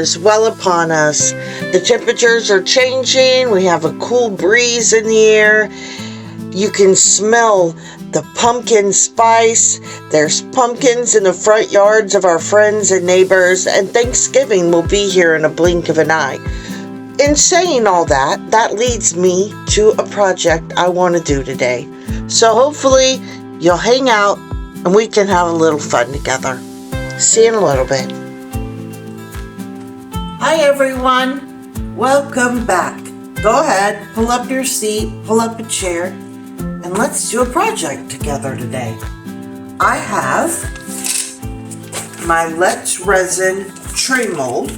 is well upon us. The temperatures are changing. We have a cool breeze in the air. You can smell the pumpkin spice. There's pumpkins in the front yards of our friends and neighbors, and Thanksgiving will be here in a blink of an eye. In saying all that, that leads me to a project I want to do today. So hopefully you'll hang out and we can have a little fun together. See you in a little bit. Hi everyone, welcome back. Go ahead, pull up your seat, pull up a chair, and let's do a project together today. I have my Let's Resin tray mold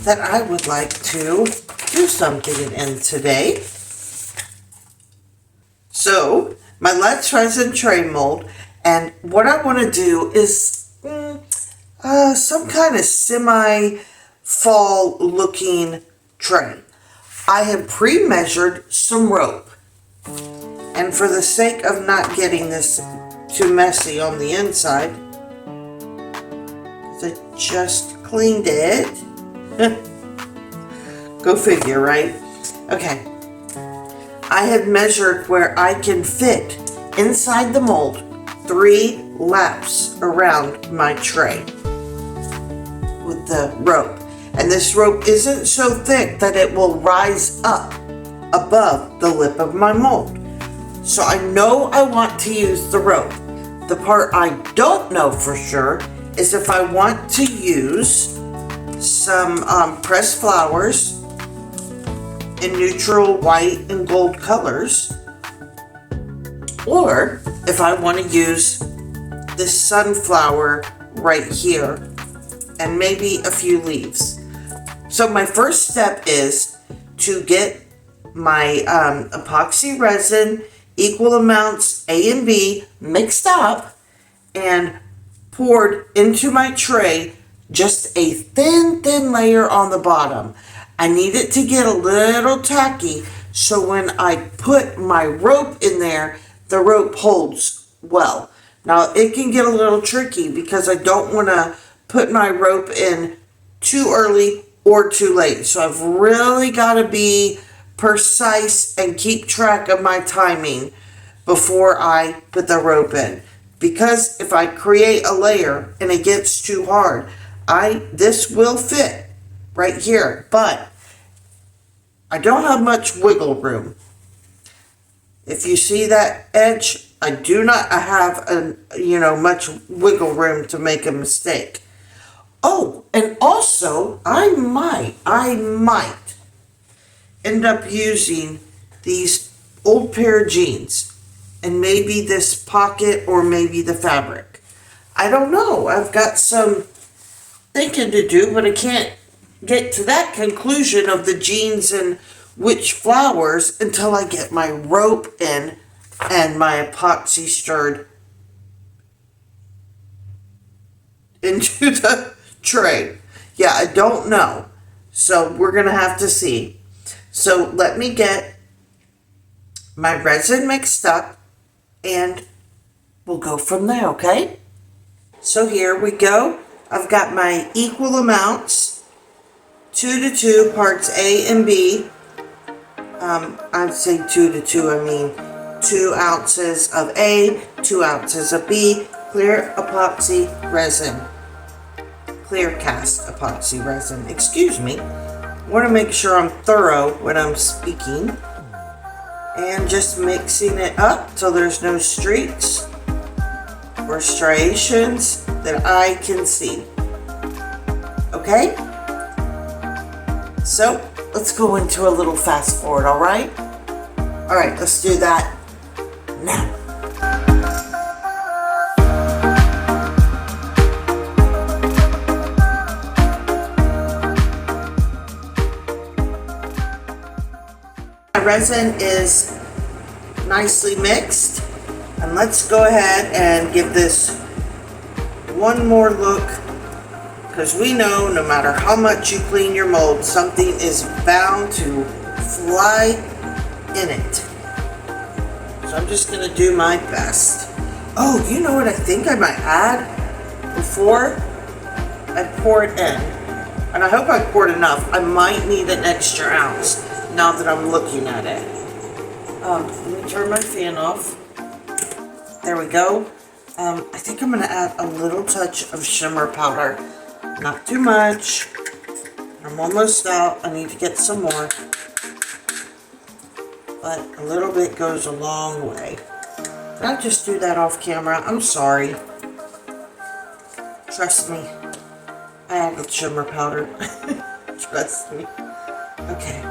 that I would like to do something in today. So, my Let's Resin tray mold, and what I want to do is some kind of semi-fall looking tray. I have pre-measured some rope, and for the sake of not getting this too messy on the inside, because I just cleaned it. Go figure, right? Okay. I have measured where I can fit inside the mold 3 laps around my tray with the rope. And this rope isn't so thick that it will rise up above the lip of my mold. So I know I want to use the rope. The part I don't know for sure is if I want to use some pressed flowers in neutral white and gold colors, or if I want to use this sunflower right here and maybe a few leaves. So my first step is to get my epoxy resin, equal amounts A and B, mixed up and poured into my tray, just a thin layer on the bottom. I need it to get a little tacky so when I put my rope in there, the rope holds well. Now it can get a little tricky because I don't want to put my rope in too early or too late. So I've really got to be precise and keep track of my timing before I put the rope in. Because if I create a layer and it gets too hard, this will fit right here, but I don't have much wiggle room. If you see that edge, I do not have much wiggle room to make a mistake. Oh, and also I might end up using these old pair of jeans and maybe this pocket or maybe the fabric. I don't know. I've got some thinking to do, but I can't get to that conclusion of the jeans and which flowers until I get my rope in and my epoxy stirred into the tray. Yeah, I don't know. So we're going to have to see. So let me get my resin mixed up and we'll go from there, okay? So here we go. I've got my equal amounts, 2 to 2 parts A and B. I'd say 2 to 2, I mean 2 ounces of A, 2 ounces of B, clear epoxy resin. Clear cast epoxy resin, excuse me. I want to make sure I'm thorough when I'm speaking. And just mixing it up till there's no streaks or striations that I can see. Okay? So, let's go into a little fast forward, alright? Alright, let's do that now. My resin is nicely mixed, and let's go ahead and give this one more look, because we know no matter how much you clean your mold, something is bound to fly in it. So I'm just going to do my best. Oh, you know what I think I might add before I pour it in? And I hope I poured enough. I might need an extra ounce now that I'm looking at it. Let me turn my fan off. There we go. I think I'm going to add a little touch of shimmer powder. Not too much. I'm almost out. I need to get some more. But a little bit goes a long way. Did I just do that off camera? I'm sorry. Trust me. I added shimmer powder. Trust me. Okay.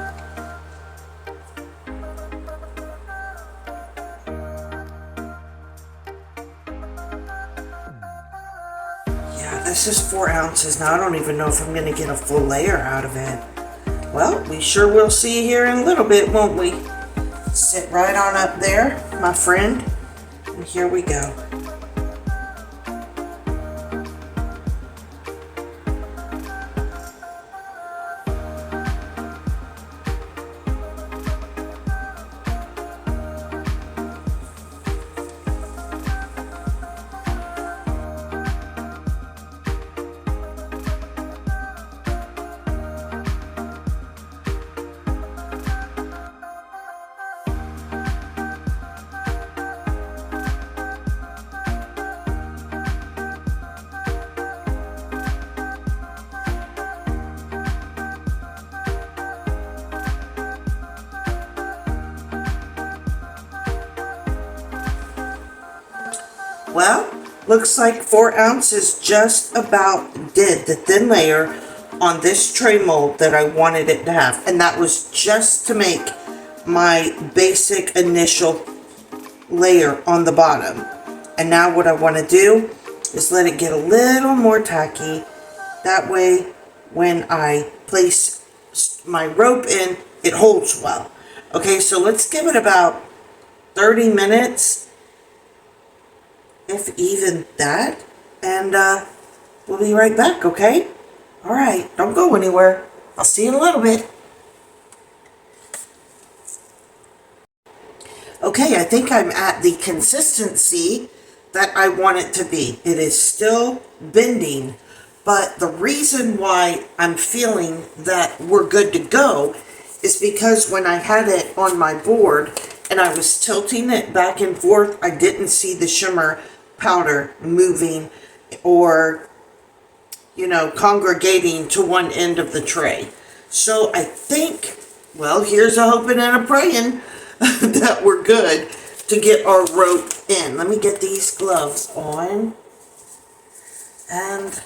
Yeah, this is 4 ounces. Now I don't even know if I'm going to get a full layer out of it. Well, we sure will see here in a little bit, won't we? Sit right on up there, my friend. And here we go. Well, looks like 4 ounces just about did the thin layer on this tray mold that I wanted it to have. And that was just to make my basic initial layer on the bottom. And now what I want to do is let it get a little more tacky. That way, when I place my rope in, it holds well. Okay, so let's give it about 30 minutes. If even that, and we'll be right back, okay? All right, don't go anywhere. I'll see you in a little bit. Okay, I think I'm at the consistency that I want it to be. It is still bending, but the reason why I'm feeling that we're good to go is because when I had it on my board and I was tilting it back and forth, I didn't see the shimmer powder moving or, you know, congregating to one end of the tray. So I think, well, here's a hoping and a praying that we're good to get our rope in. Let me get these gloves on and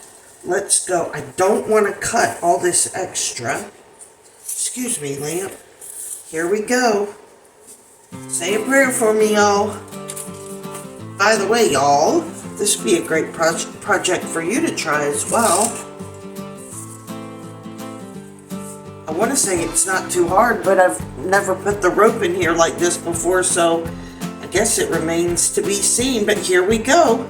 let's go. I don't want to cut all this extra. Excuse me, lamp. Here we go. Say a prayer for me, y'all. By the way, y'all, this would be a great project for you to try as well. I want to say it's not too hard, but I've never put the rope in here like this before, so I guess it remains to be seen, but here we go.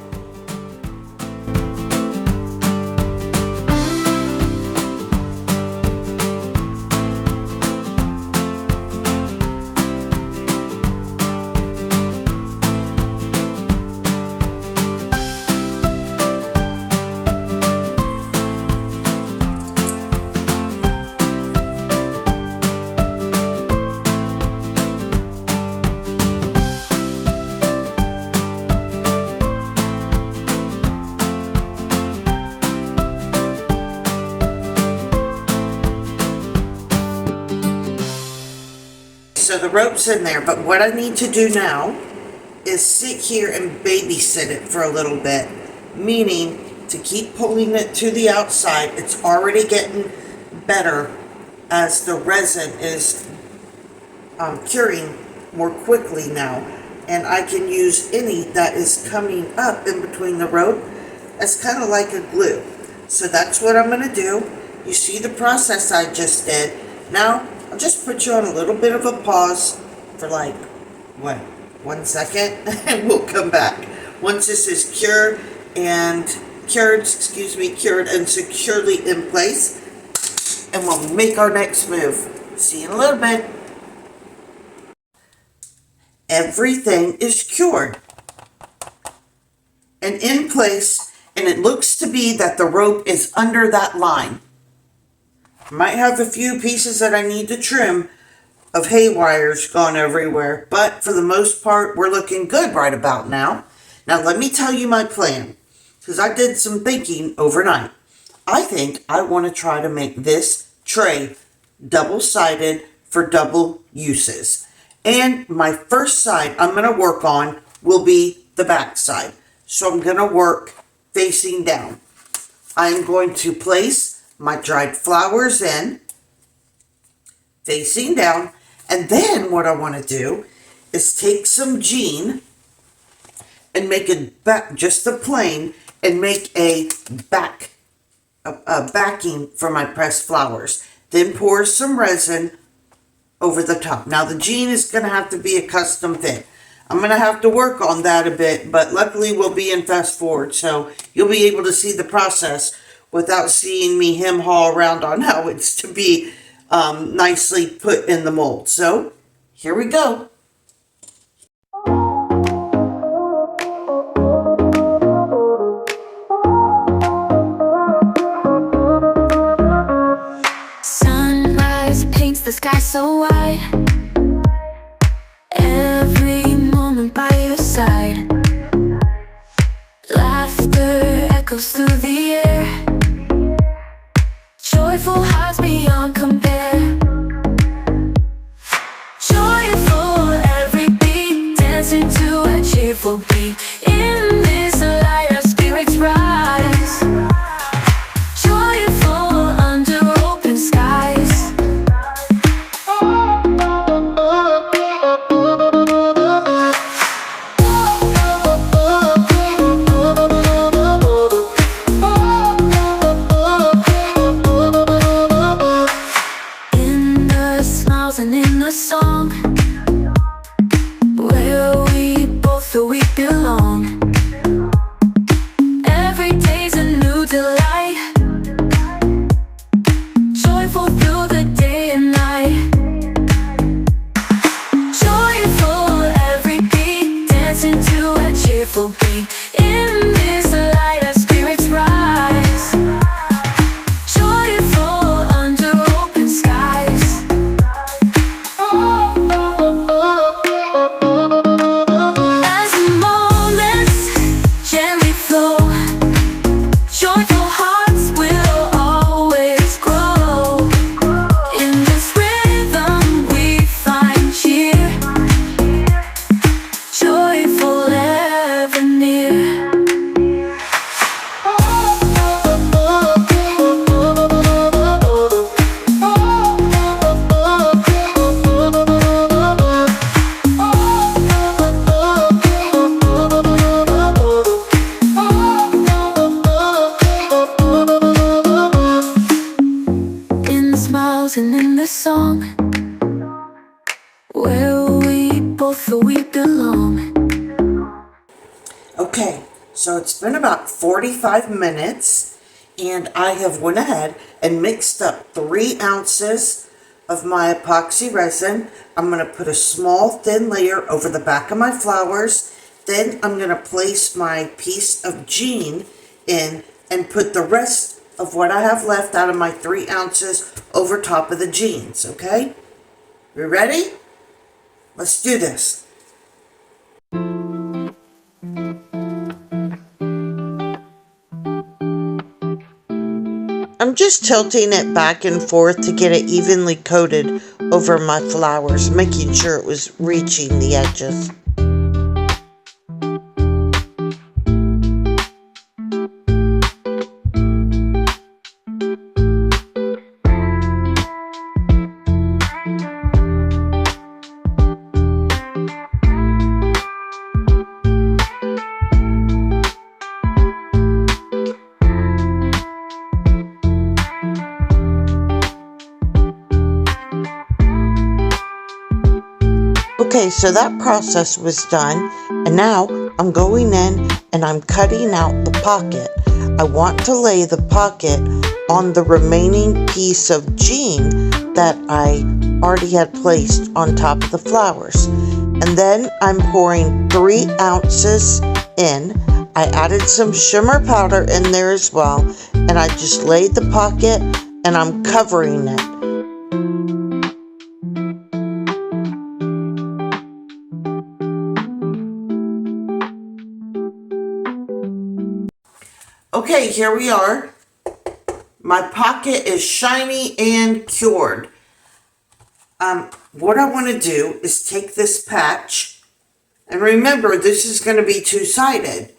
So the rope's in there, but what I need to do now is sit here and babysit it for a little bit, meaning to keep pulling it to the outside. It's already getting better as the resin is curing more quickly now, and I can use any that is coming up in between the rope as kind of like a glue. So that's what I'm going to do. You see the process I just did. Now I'll just put you on a little bit of a pause for like, what, 1 second, and we'll come back. Once this is cured and securely in place, and we'll make our next move. See you in a little bit. Everything is cured and in place, and it looks to be that the rope is under that line. Might have a few pieces that I need to trim of hay wires gone everywhere, but for the most part, we're looking good right about now. Now let me tell you my plan, because I did some thinking overnight. I think I want to try to make this tray double-sided for double uses. And my first side I'm going to work on will be the back side. So I'm going to work facing down. I'm going to place my dried flowers in, facing down, and then what I want to do is take some jean and make it back, just a plain, and make a backing for my pressed flowers. Then pour some resin over the top. Now the jean is going to have to be a custom fit. I'm going to have to work on that a bit, but luckily we'll be in fast forward, so you'll be able to see the process without seeing me hem-haw around on how it's to be nicely put in the mold. So here we go. Sunrise paints the sky so wide. Every moment by your side. Laughter echoes through the air. Joyful hearts beyond compare. Joyful every beat, dancing to a cheerful beat. In this light our spirits rise. Joyful under open skies. In the smiles and in the song, where we both feel we belong. Every day's a new delight. Joyful through the day and night. Joyful every beat, dancing to a cheerful beat. In this light our spirits rise. Joyful under open skies. As the moments gently flow, joyful hearts will always grow. In this rhythm we find cheer. Joyful ever near. In the smiles and in the song, where we both feel we belong. Okay, so it's been about 45 minutes, and I have went ahead and mixed up 3 ounces of my epoxy resin. I'm going to put a small thin layer over the back of my flowers. Then I'm going to place my piece of jean in and put the rest of what I have left out of my 3 ounces over top of the jeans, okay? You ready? Let's do this. I'm just tilting it back and forth to get it evenly coated over my flowers, making sure it was reaching the edges. Okay, so that process was done, and now I'm going in and I'm cutting out the pocket. I want to lay the pocket on the remaining piece of jean that I already had placed on top of the flowers. And then I'm pouring 3 ounces in. I added some shimmer powder in there as well, and I just laid the pocket and I'm covering it. Okay, here we are. My pocket is shiny and cured. What I want to do is take this patch, and remember, this is going to be two-sided.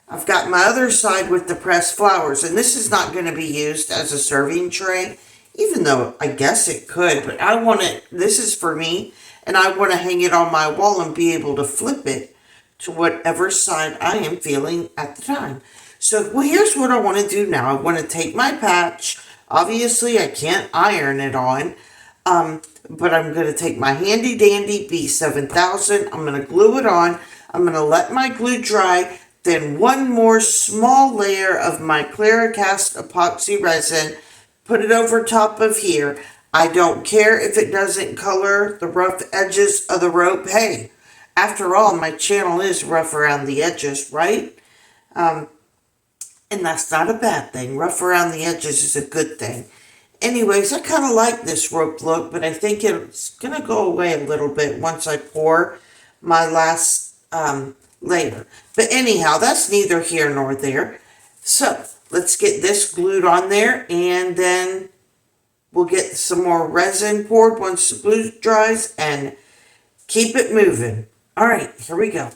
I've got my other side with the pressed flowers, and this is not going to be used as a serving tray, even though I guess it could, but I want it, this is for me, and I want to hang it on my wall and be able to flip it to whatever side I am feeling at the time. So, well, here's what I want to do now. I want to take my patch. Obviously, I can't iron it on, but I'm going to take my handy dandy B7000. I'm going to glue it on. I'm going to let my glue dry. Then one more small layer of my Claricast epoxy resin. Put it over top of here. I don't care if it doesn't color the rough edges of the rope. Hey, after all, my channel is rough around the edges, right? And that's not a bad thing. Rough around the edges is a good thing. Anyways, I kind of like this rope look, but I think it's going to go away a little bit once I pour my last layer. But anyhow, that's neither here nor there. So, let's get this glued on there, and then we'll get some more resin poured once the glue dries, and keep it moving. All right, here we go.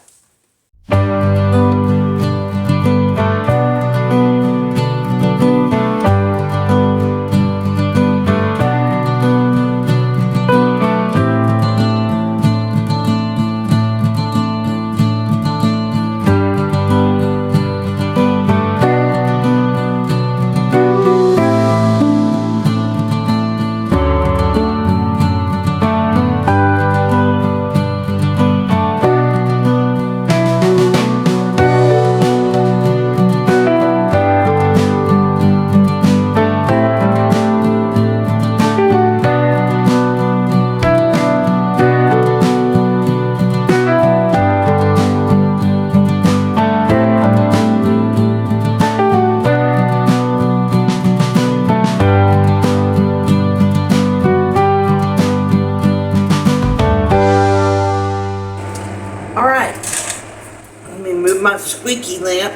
My squeaky lamp.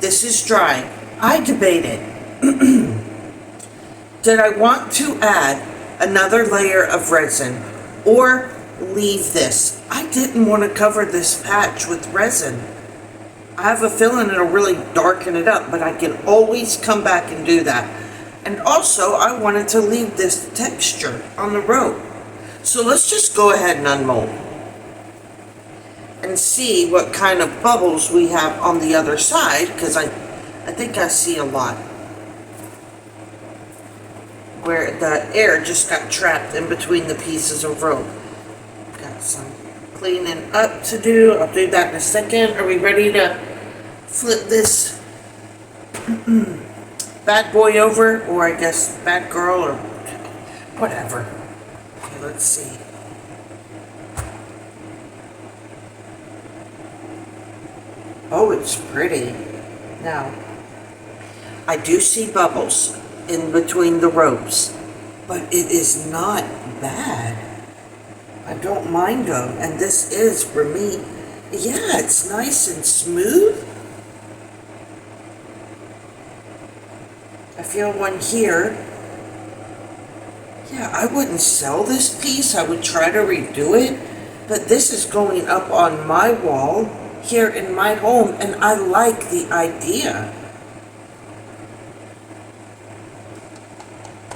This is dry. I debated. Did I want to add another layer of resin or leave this? I didn't want to cover this patch with resin. I have a feeling it'll really darken it up, but I can always come back and do that. And also, I wanted to leave this texture on the rope. So let's just go ahead and unmold and see what kind of bubbles we have on the other side, because I think I see a lot where the air just got trapped in between the pieces of rope. Got some cleaning up to do. I'll do that in a second. Are we ready to flip this bad boy over, or I guess bad girl, or whatever? Okay, let's see. Oh, it's pretty. Now, I do see bubbles in between the ropes, but it is not bad. I don't mind them, and this is, for me, yeah, it's nice and smooth. I feel one here. Yeah, I wouldn't sell this piece. I would try to redo it, but this is going up on my wall here in my home, and I like the idea.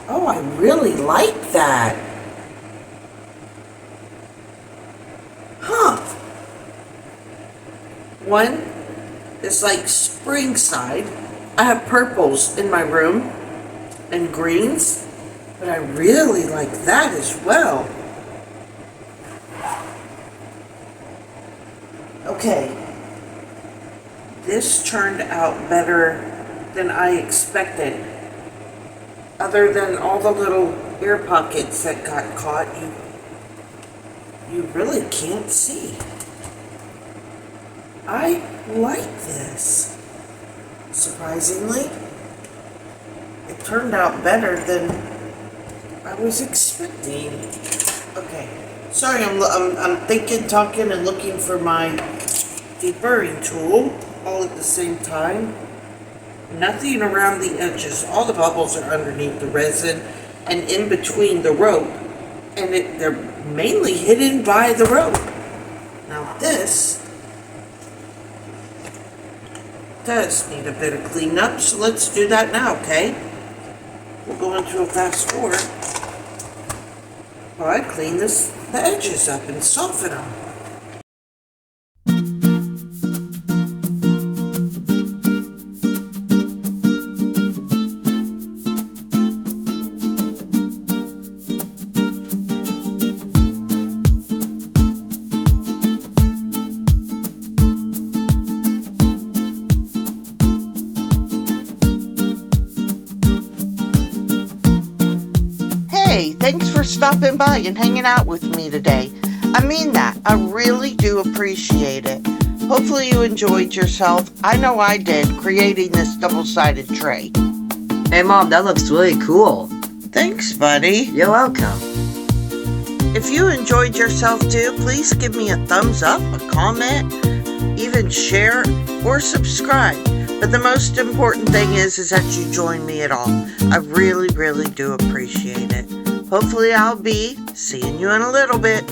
Oh, I really like that. Huh. One is like spring side. I have purples in my room and greens, but I really like that as well. Okay, this turned out better than I expected. Other than all the little air pockets that got caught, you really can't see. I like this, surprisingly. it turned out better than I was expecting. Okay, sorry, I'm thinking, talking, and looking for my deburring tool all at the same time. Nothing around the edges. All the bubbles are underneath the resin and in between the rope, and they're mainly hidden by the rope. Now this does need a bit of cleanup, so let's do that now, okay? We'll go into a fast forward while I clean the edges up and soften them. Hey, thanks for stopping by and hanging out with me today. I mean that. I really do appreciate it. Hopefully you enjoyed yourself. I know I did, creating this double-sided tray. Hey Mom, that looks really cool. Thanks, buddy. You're welcome. If you enjoyed yourself too, please give me a thumbs up, a comment, even share or subscribe. But the most important thing is that you join me at all. I really, really do appreciate it. Hopefully I'll be seeing you in a little bit.